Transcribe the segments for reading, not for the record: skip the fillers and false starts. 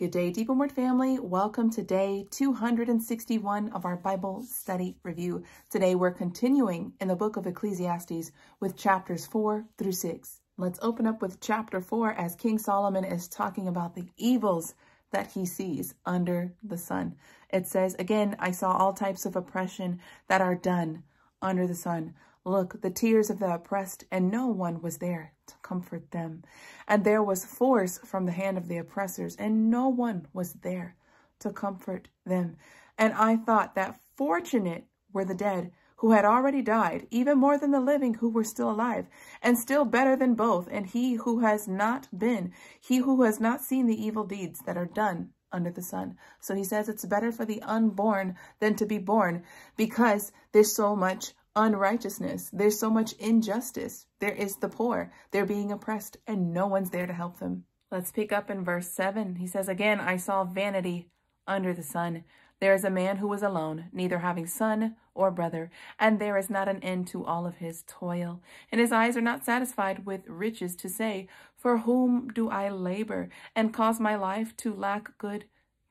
Good day, Deep Word family. Welcome to day 261 of our Bible study review. Today we're continuing in the book of Ecclesiastes with chapters 4 through 6. Let's open up with chapter 4 as King Solomon is talking about the evils that he sees under the sun. It says, again, I saw all types of oppression that are done under the sun. Look, the tears of the oppressed, and no one was there to comfort them. And there was force from the hand of the oppressors, and no one was there to comfort them. And I thought that fortunate were the dead who had already died, even more than the living who were still alive, and still better than both, and he who has not seen the evil deeds that are done under the sun. So he says it's better for the unborn than to be born, because there's so much unrighteousness. There's so much injustice. There is the poor. They're being oppressed and no one's there to help them. Let's pick up in verse 7. He says, again, I saw vanity under the sun. There is a man who is alone, neither having son or brother, and there is not an end to all of his toil. And his eyes are not satisfied with riches to say, for whom do I labor and cause my life to lack good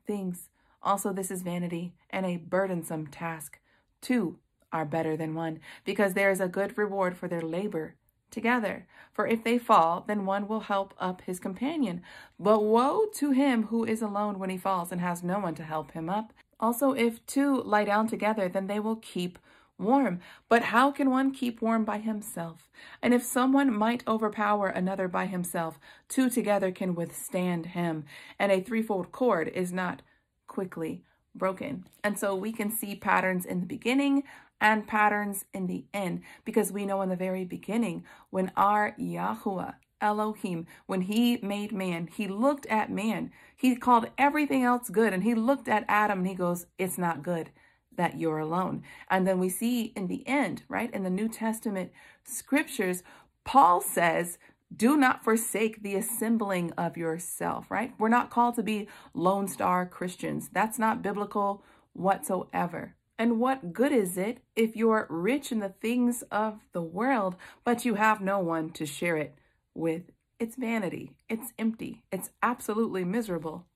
things? Also, this is vanity and a burdensome task. Two are better than one, because there is a good reward for their labor together. For if they fall, then one will help up his companion. But woe to him who is alone when he falls and has no one to help him up. Also, if two lie down together, then they will keep warm. But how can one keep warm by himself? And if someone might overpower another by himself, two together can withstand him. And a threefold cord is not quickly broken. And so we can see patterns in the beginning and patterns in the end, because we know in the very beginning, when our Yahuwah, Elohim, when he made man, he looked at man, he called everything else good, and he looked at Adam and he goes, it's not good that you're alone. And then we see in the end, right, in the New Testament scriptures, Paul says, do not forsake the assembling of yourself, right? We're not called to be Lone Star Christians. That's not biblical whatsoever. And what good is it if you're rich in the things of the world, but you have no one to share it with? It's vanity. It's empty. It's absolutely miserable.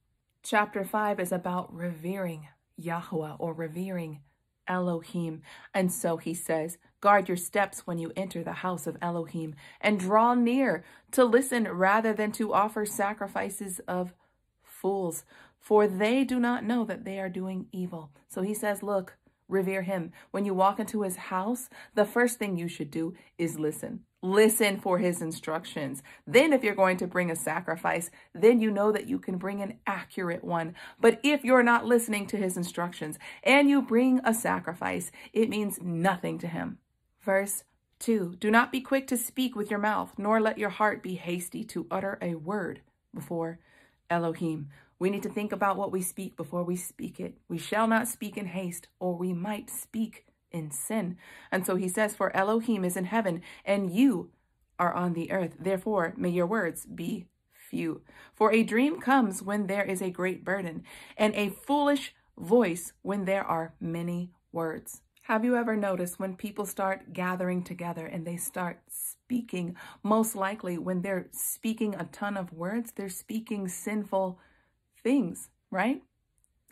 Chapter 5 is about revering Yahuwah, or revering Elohim. And so he says, guard your steps when you enter the house of Elohim, and draw near to listen rather than to offer sacrifices of fools, for they do not know that they are doing evil. So he says, look, revere him. When you walk into his house, the first thing you should do is listen. Listen for his instructions. Then if you're going to bring a sacrifice, then you know that you can bring an accurate one. But if you're not listening to his instructions and you bring a sacrifice, it means nothing to him. Verse 2, do not be quick to speak with your mouth, nor let your heart be hasty to utter a word before Elohim. We need to think about what we speak before we speak it. We shall not speak in haste, or we might speak in sin. And so he says, for Elohim is in heaven, and you are on the earth. Therefore, may your words be few. For a dream comes when there is a great burden, and a foolish voice when there are many words. Have you ever noticed when people start gathering together and they start speaking, most likely when they're speaking a ton of words, they're speaking sinful things, right?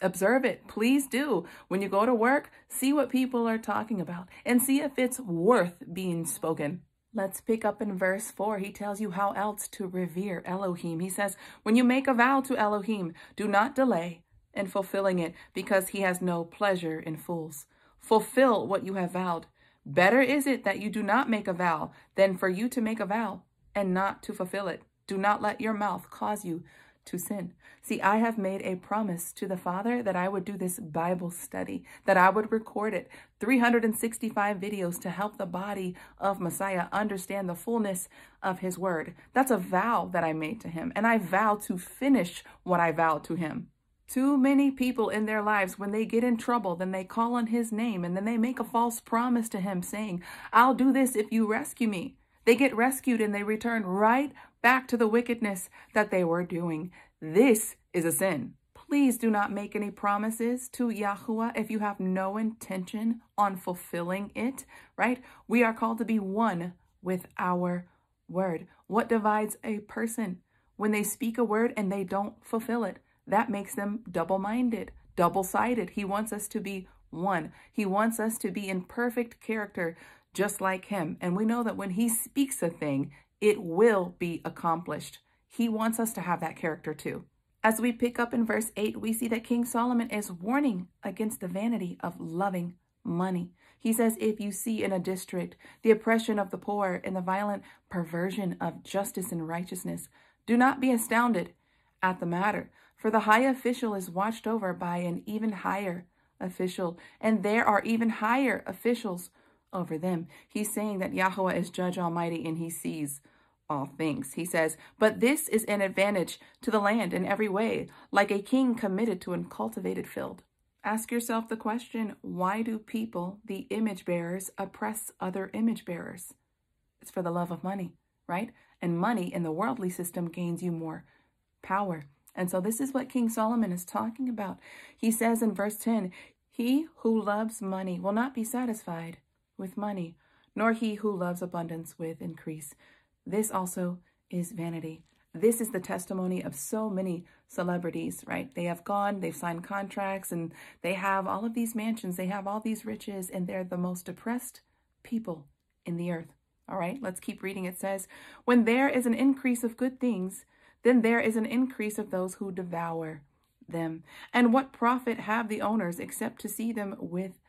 Observe it. Please do. When you go to work, see what people are talking about and see if it's worth being spoken. Let's pick up in verse 4. He tells you how else to revere Elohim. He says, when you make a vow to Elohim, do not delay in fulfilling it, because he has no pleasure in fools. Fulfill what you have vowed. Better is it that you do not make a vow than for you to make a vow and not to fulfill it. Do not let your mouth cause you to sin. See, I have made a promise to the Father that I would do this Bible study, that I would record it, 365 videos to help the body of Messiah understand the fullness of his word. That's a vow that I made to him, and I vow to finish what I vowed to him. Too many people in their lives, when they get in trouble, then they call on his name, and then they make a false promise to him saying, I'll do this if you rescue me. They get rescued and they return right back to the wickedness that they were doing. This is a sin. Please do not make any promises to Yahuwah if you have no intention on fulfilling it, right? We are called to be one with our word. What divides a person? When they speak a word and they don't fulfill it. that makes them double-minded, double-sided. He wants us to be one. He wants us to be in perfect character, just like him. And we know that when he speaks a thing, it will be accomplished. He wants us to have that character too. As we pick up in verse 8, we see that King Solomon is warning against the vanity of loving money. He says, if you see in a district the oppression of the poor and the violent perversion of justice and righteousness, do not be astounded at the matter, for the high official is watched over by an even higher official, and there are even higher officials over them. He's saying that Yahweh is Judge Almighty and he sees all things. He says, but this is an advantage to the land in every way, like a king committed to an cultivated field. Ask yourself the question, why do people, the image bearers, oppress other image bearers? It's for the love of money, right? And money in the worldly system gains you more power. And so this is what King Solomon is talking about. He says in verse 10, he who loves money will not be satisfied with money, nor he who loves abundance with increase. This also is vanity. This is the testimony of so many celebrities, right? They have gone, they've signed contracts, and they have all of these mansions, they have all these riches, and they're the most oppressed people in the earth. All right, let's keep reading. It says, when there is an increase of good things, then there is an increase of those who devour them. And what profit have the owners except to see them with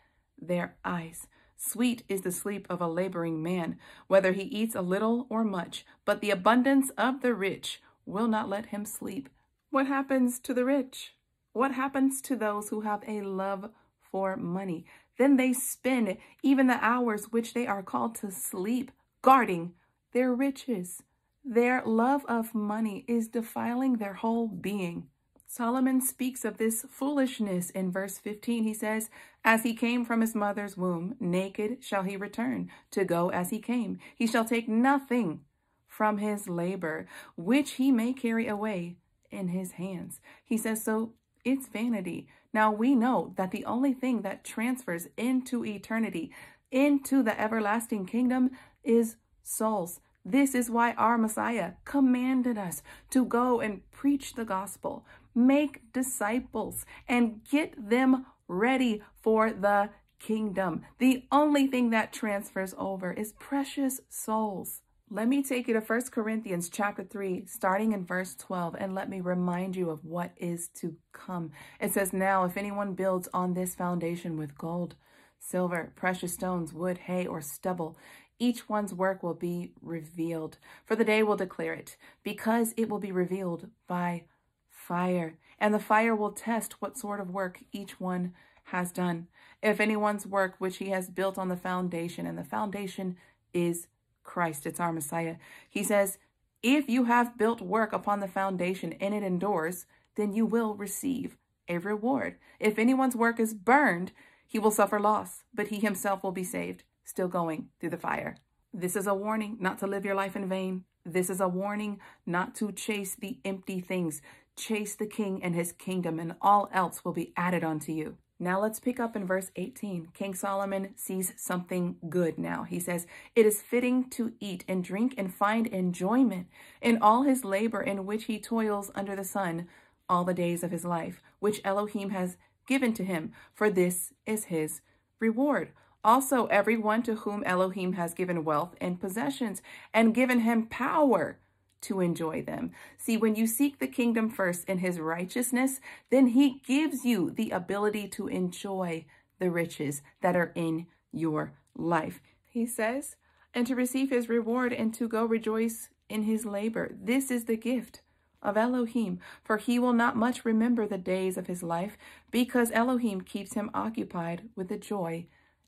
their eyes? Sweet is the sleep of a laboring man, whether he eats a little or much, but the abundance of the rich will not let him sleep. What happens to the rich? What happens to those who have a love for money? Then they spend even the hours which they are called to sleep, guarding their riches. Their love of money is defiling their whole being. Solomon speaks of this foolishness in verse 15. He says, as he came from his mother's womb, naked shall he return, to go as he came. He shall take nothing from his labor, which he may carry away in his hands. He says, so it's vanity. Now we know that the only thing that transfers into eternity, into the everlasting kingdom, is souls. This is why our Messiah commanded us to go and preach the gospel, make disciples, and get them ready for the kingdom. The only thing that transfers over is precious souls. Let me take you to 1 Corinthians chapter 3, starting in verse 12, and let me remind you of what is to come. It says, now if anyone builds on this foundation with gold, silver, precious stones, wood, hay, or stubble, each one's work will be revealed, for the day will declare it, because it will be revealed by fire, and the fire will test what sort of work each one has done. If anyone's work which he has built on the foundation, and the foundation is Christ, it's our Messiah. He says, if you have built work upon the foundation and it endures, then you will receive a reward. If anyone's work is burned, he will suffer loss, but he himself will be saved, still going through the fire. This is a warning not to live your life in vain. This is a warning not to chase the empty things. Chase the king and his kingdom, and all else will be added unto you. Now let's pick up in verse 18. King Solomon sees something good now. He says, it is fitting to eat and drink and find enjoyment in all his labor in which he toils under the sun all the days of his life, which Elohim has given to him, for this is his reward. Also, everyone to whom Elohim has given wealth and possessions and given him power to enjoy them. See, when you seek the kingdom first in his righteousness, then he gives you the ability to enjoy the riches that are in your life. He says, and to receive his reward and to go rejoice in his labor. This is the gift of Elohim, for he will not much remember the days of his life, because Elohim keeps him occupied with the joy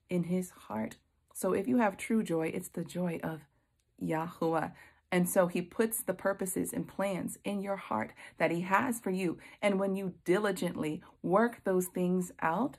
in his heart. So if you have true joy, it's the joy of Yahuwah. And so he puts the purposes and plans in your heart that he has for you. And when you diligently work those things out,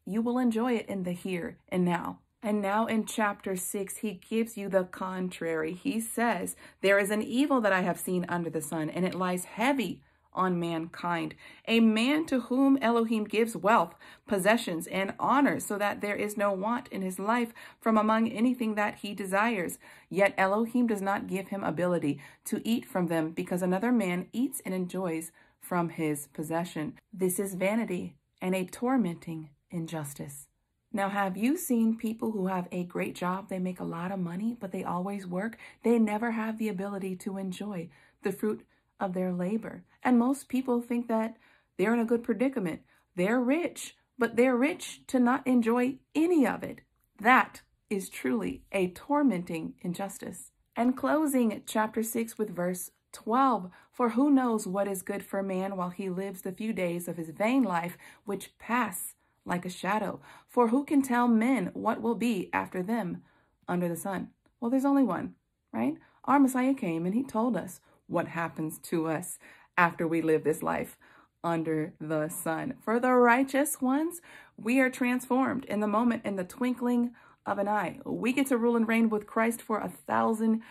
you will enjoy it in the here and now. And now in chapter 6, he gives you the contrary. He says, there is an evil that I have seen under the sun, and it lies heavy on mankind, a man to whom Elohim gives wealth, possessions, and honor, so that there is no want in his life from among anything that he desires. Yet Elohim does not give him ability to eat from them, because another man eats and enjoys from his possession. This is vanity and a tormenting injustice. Now, have you seen people who have a great job? They make a lot of money, but they always work. They never have the ability to enjoy the fruit of their labor. And most people think that they're in a good predicament. They're rich, but they're rich to not enjoy any of it. That is truly a tormenting injustice. And closing chapter 6 with verse 12, for who knows what is good for man while he lives the few days of his vain life, which pass like a shadow? For who can tell men what will be after them under the sun? Well, there's only one, right? Our Messiah came and he told us what happens to us after we live this life under the sun. For the righteous ones, we are transformed in the moment, in the twinkling of an eye. We get to rule and reign with Christ for 1,000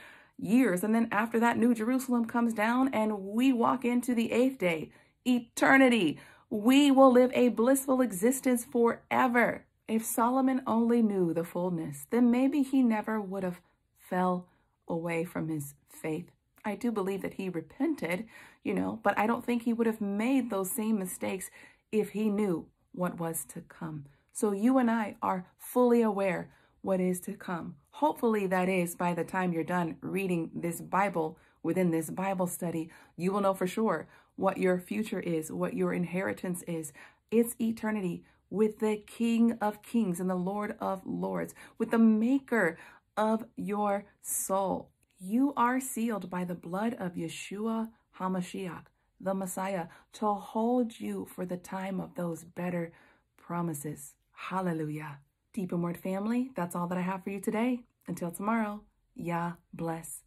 years. And then after that, New Jerusalem comes down and we walk into the 8th day, eternity. We will live a blissful existence forever. If Solomon only knew the fullness, then maybe he never would have fell away from his faith. I do believe that he repented, but I don't think he would have made those same mistakes if he knew what was to come. So you and I are fully aware what is to come. Hopefully that is by the time you're done reading this Bible within this Bible study, you will know for sure what your future is, what your inheritance is. It's eternity with the King of Kings and the Lord of Lords, with the maker of your soul. You are sealed by the blood of Yeshua HaMashiach, the Messiah, to hold you for the time of those better promises. Hallelujah. Deep in Word family, that's all that I have for you today. Until tomorrow, Yah bless.